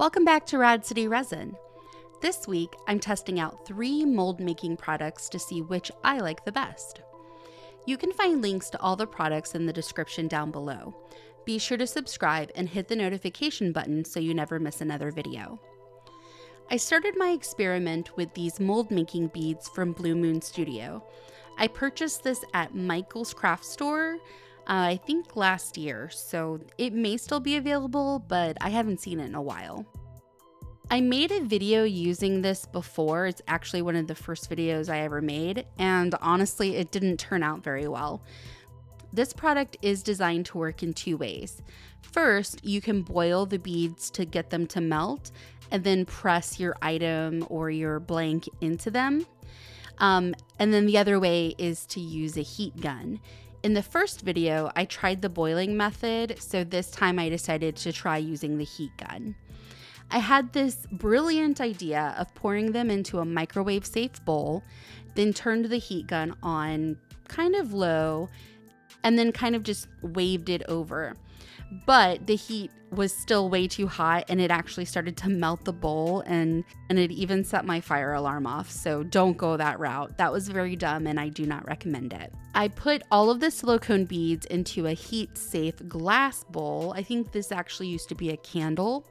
Welcome back to Rad City Resin. This week, I'm testing out 3 mold making products to see which I like the best. You can find links to all the products in the description down below. Be sure to subscribe and hit the notification button so you never miss another video. I started my experiment with these mold making beads from Blue Moon Studio. I purchased this at Michael's Craft Store, I think last year, so it may still be available, but I haven't seen it in a while. I made a video using this before. It's actually one of the first videos I ever made, and honestly, it didn't turn out very well. This product is designed to work in 2 ways. First, you can boil the beads to get them to melt, and then press your item or your blank into them. And then the other way is to use a heat gun. In the first video, I tried the boiling method, so this time I decided to try using the heat gun. I had this brilliant idea of pouring them into a microwave-safe bowl, then turned the heat gun on kind of low, and then kind of just waved it over. But the heat was still way too hot, and it actually started to melt the bowl, and it even set my fire alarm off, so don't go that route. That was very dumb, and I do not recommend it. I put all of the silicone beads into a heat-safe glass bowl. I think this actually used to be a candle.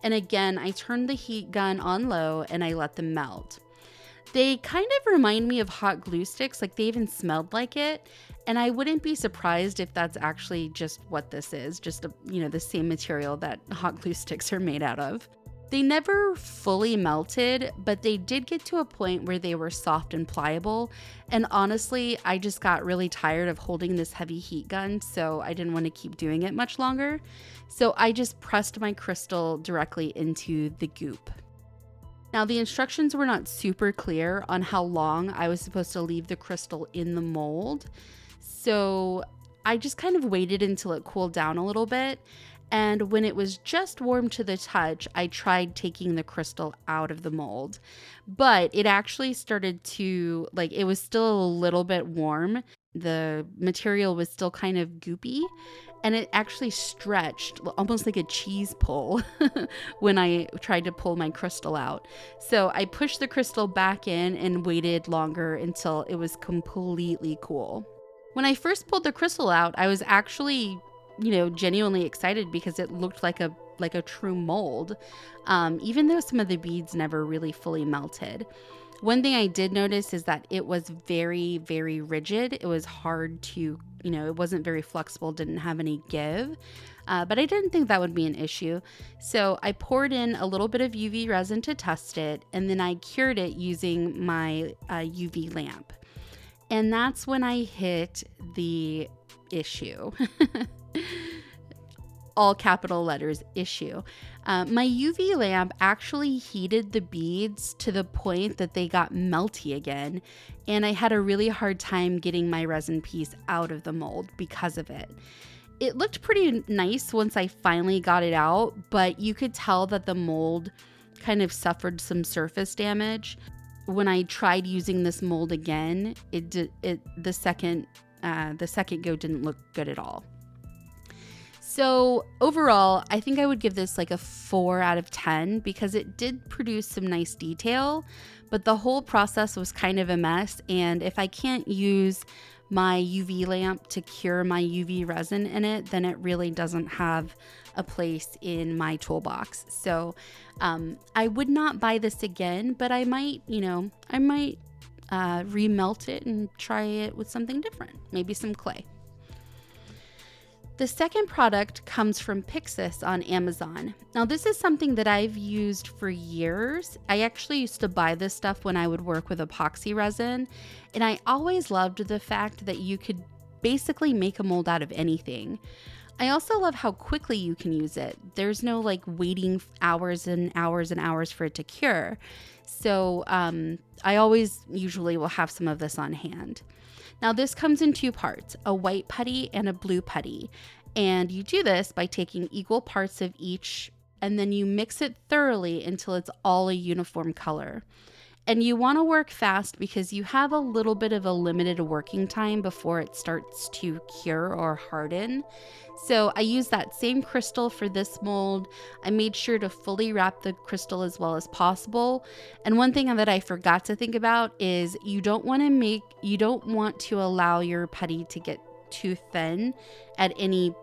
And again, I turned the heat gun on low, and I let them melt. They kind of remind me of hot glue sticks, like they even smelled like it. And I wouldn't be surprised if that's actually just what this is, just the same material that hot glue sticks are made out of. They never fully melted, but they did get to a point where they were soft and pliable. And honestly, I just got really tired of holding this heavy heat gun, so I didn't want to keep doing it much longer. So I just pressed my crystal directly into the goop. Now, the instructions were not super clear on how long I was supposed to leave the crystal in the mold. So I just kind of waited until it cooled down a little bit. And when it was just warm to the touch, I tried taking the crystal out of the mold. But it actually started to, it was still a little bit warm. The material was still kind of goopy. And it actually stretched almost like a cheese pull when I tried to pull my crystal out. So I pushed the crystal back in and waited longer until it was completely cool. When I first pulled the crystal out, I was actually, genuinely excited because it looked like a true mold, even though some of the beads never really fully melted. One thing I did notice is that it was very, very rigid. It was hard to, it wasn't very flexible, didn't have any give, but I didn't think that would be an issue. So I poured in a little bit of UV resin to test it, and then I cured it using my UV lamp. And that's when I hit the issue. All capital letters, issue. My UV lamp actually heated the beads to the point that they got melty again, and I had a really hard time getting my resin piece out of the mold because of it. It looked pretty nice once I finally got it out, but you could tell that the mold kind of suffered some surface damage. When I tried using this mold again, the second go didn't look good at all. So overall, I think I would give this a 4 out of 10 because it did produce some nice detail, but the whole process was kind of a mess. And if I can't use my UV lamp to cure my UV resin in it, then it really doesn't have a place in my toolbox. So I would not buy this again, but I might remelt it and try it with something different, maybe some clay. The second product comes from Pixis on Amazon. Now, this is something that I've used for years. I actually used to buy this stuff when I would work with epoxy resin, and I always loved the fact that you could basically make a mold out of anything. I also love how quickly you can use it. There's no waiting hours and hours and hours for it to cure. So I usually will have some of this on hand. Now, this comes in 2 parts, a white putty and a blue putty. And you do this by taking equal parts of each, and then you mix it thoroughly until it's all a uniform color. And you want to work fast because you have a little bit of a limited working time before it starts to cure or harden. So I used that same crystal for this mold. I made sure to fully wrap the crystal as well as possible. And one thing that I forgot to think about is you don't want to allow your putty to get too thin at any,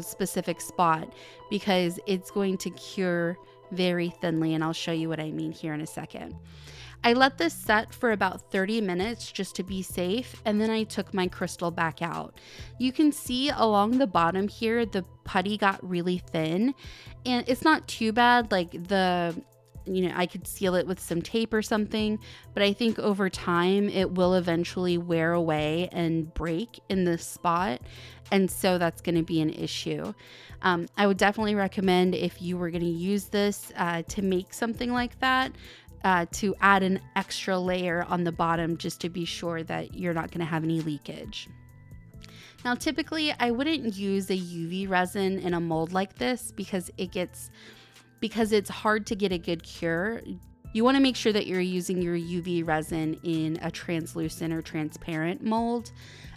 specific spot, because it's going to cure very thinly, and I'll show you what I mean here in a second. I let this set for about 30 minutes just to be safe, and then I took my crystal back out. You can see along the bottom here, the putty got really thin, and it's not too bad. Like I could seal it with some tape or something, but I think over time it will eventually wear away and break in this spot, and so that's going to be an issue. I would definitely recommend, if you were going to use this to make something like that, to add an extra layer on the bottom just to be sure that you're not going to have any leakage. Now, typically I wouldn't use a UV resin in a mold like this because it's hard to get a good cure. You want to make sure that you're using your UV resin in a translucent or transparent mold.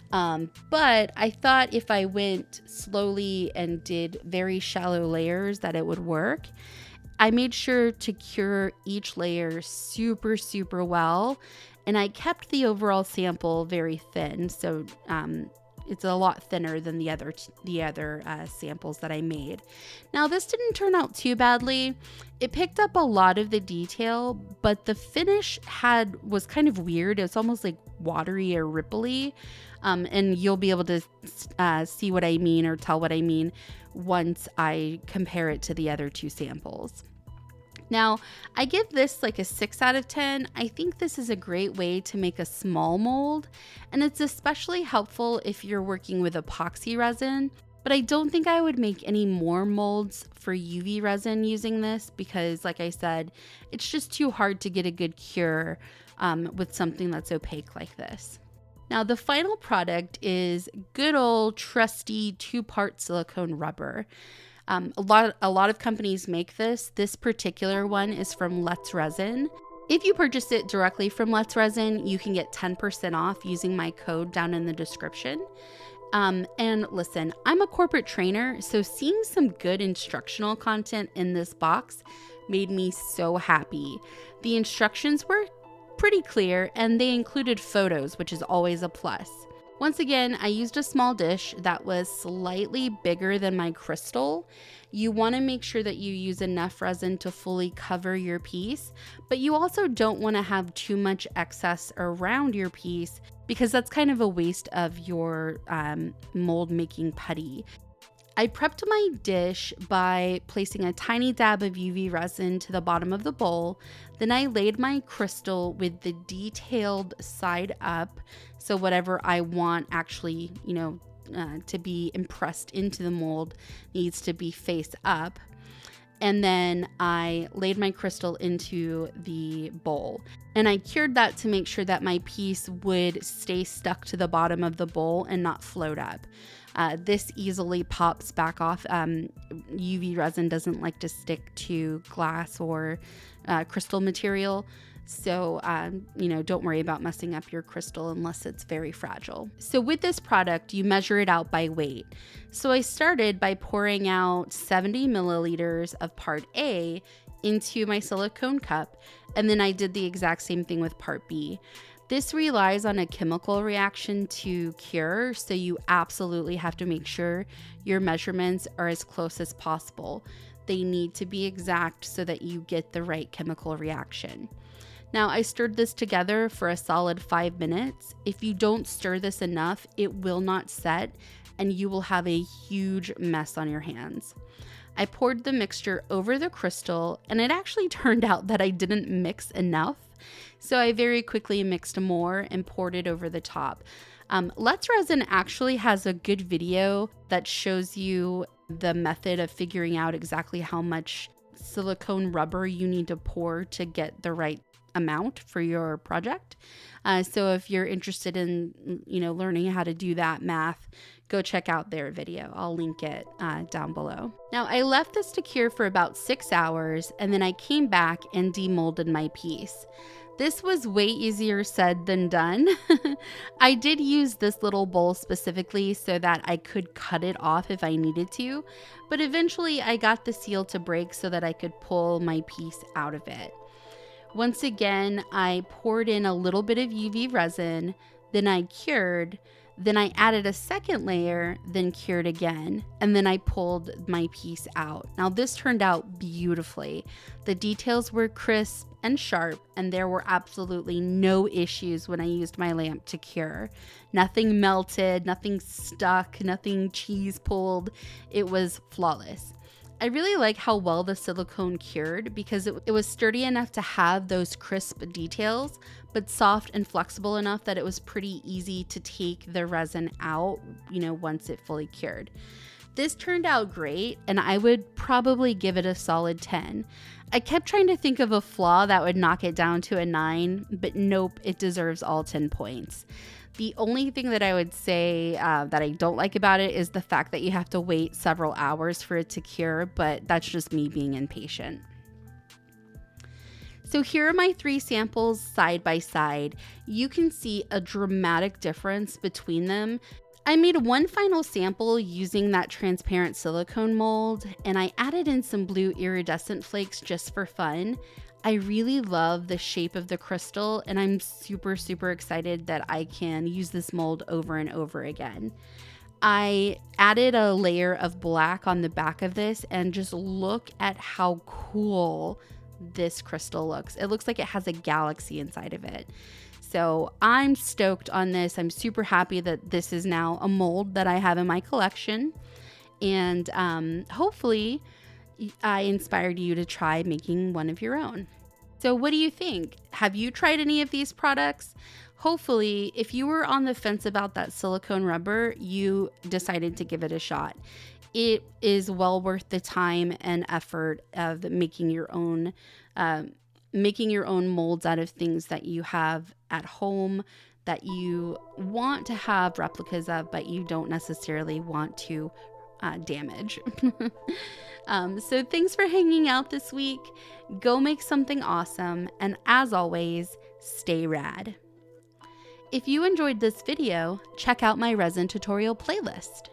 But I thought if I went slowly and did very shallow layers that it would work. I made sure to cure each layer super, super well, and I kept the overall sample very thin. So it's a lot thinner than the other samples that I made. Now, this didn't turn out too badly. It picked up a lot of the detail, but the finish was kind of weird. It was almost like watery or ripply. And you'll be able to see what I mean, or tell what I mean, once I compare it to the other two samples. Now, I give this like a 6 out of 10. I think this is a great way to make a small mold, and it's especially helpful if you're working with epoxy resin. But I don't think I would make any more molds for UV resin using this because, like I said, it's just too hard to get a good cure with something that's opaque like this. Now, the final product is good old trusty 2-part silicone rubber. A lot of companies make this. This particular one is from Let's Resin. If you purchase it directly from Let's Resin, you can get 10% off using my code down in the description. And listen, I'm a corporate trainer, so seeing some good instructional content in this box made me so happy. The instructions were pretty clear, and they included photos, which is always a plus. Once again, I used a small dish that was slightly bigger than my crystal. You want to make sure that you use enough resin to fully cover your piece, but you also don't want to have too much excess around your piece because that's kind of a waste of your mold making putty. I prepped my dish by placing a tiny dab of UV resin to the bottom of the bowl. Then I laid my crystal with the detailed side up. So whatever I want actually, to be impressed into the mold needs to be face up. And then I laid my crystal into the bowl. And I cured that to make sure that my piece would stay stuck to the bottom of the bowl and not float up. This easily pops back off. UV resin doesn't like to stick to glass or crystal material. So, don't worry about messing up your crystal unless it's very fragile. So with this product, you measure it out by weight. So I started by pouring out 70 milliliters of part A into my silicone cup, and then I did the exact same thing with part B. This relies on a chemical reaction to cure, so you absolutely have to make sure your measurements are as close as possible. They need to be exact so that you get the right chemical reaction. Now, I stirred this together for a solid 5 minutes. If you don't stir this enough, it will not set and you will have a huge mess on your hands. I poured the mixture over the crystal, and it actually turned out that I didn't mix enough. So I very quickly mixed more and poured it over the top. Let's Resin actually has a good video that shows you the method of figuring out exactly how much silicone rubber you need to pour to get the right amount for your project. So if you're interested in, learning how to do that math, go check out their video. I'll link it down below. Now, I left this to cure for about 6 hours, and then I came back and demolded my piece. This was way easier said than done. I did use this little bowl specifically so that I could cut it off if I needed to, but eventually I got the seal to break so that I could pull my piece out of it. Once again, I poured in a little bit of UV resin, then I cured, then I added a second layer, then cured again, and then I pulled my piece out. Now this turned out beautifully. The details were crisp and sharp, and there were absolutely no issues when I used my lamp to cure. Nothing melted, nothing stuck, nothing cheese pulled. It was flawless. I really like how well the silicone cured because it was sturdy enough to have those crisp details, but soft and flexible enough that it was pretty easy to take the resin out, once it fully cured. This turned out great, and I would probably give it a solid 10. I kept trying to think of a flaw that would knock it down to a 9, but nope, it deserves all 10 points. The only thing that I would say that I don't like about it is the fact that you have to wait several hours for it to cure, but that's just me being impatient. So here are my 3 samples side by side. You can see a dramatic difference between them. I made one final sample using that transparent silicone mold, and I added in some blue iridescent flakes just for fun. I really love the shape of the crystal, and I'm super, super excited that I can use this mold over and over again. I added a layer of black on the back of this, and just look at how cool this crystal looks. It looks like it has a galaxy inside of it. So I'm stoked on this. I'm super happy that this is now a mold that I have in my collection, and hopefully I inspired you to try making one of your own. So what do you think? Have you tried any of these products? Hopefully, if you were on the fence about that silicone rubber, you decided to give it a shot. It is well worth the time and effort of making your own molds out of things that you have at home that you want to have replicas of, but you don't necessarily want to damage. So thanks for hanging out this week. Go make something awesome, and as always, stay rad. If you enjoyed this video, check out my resin tutorial playlist.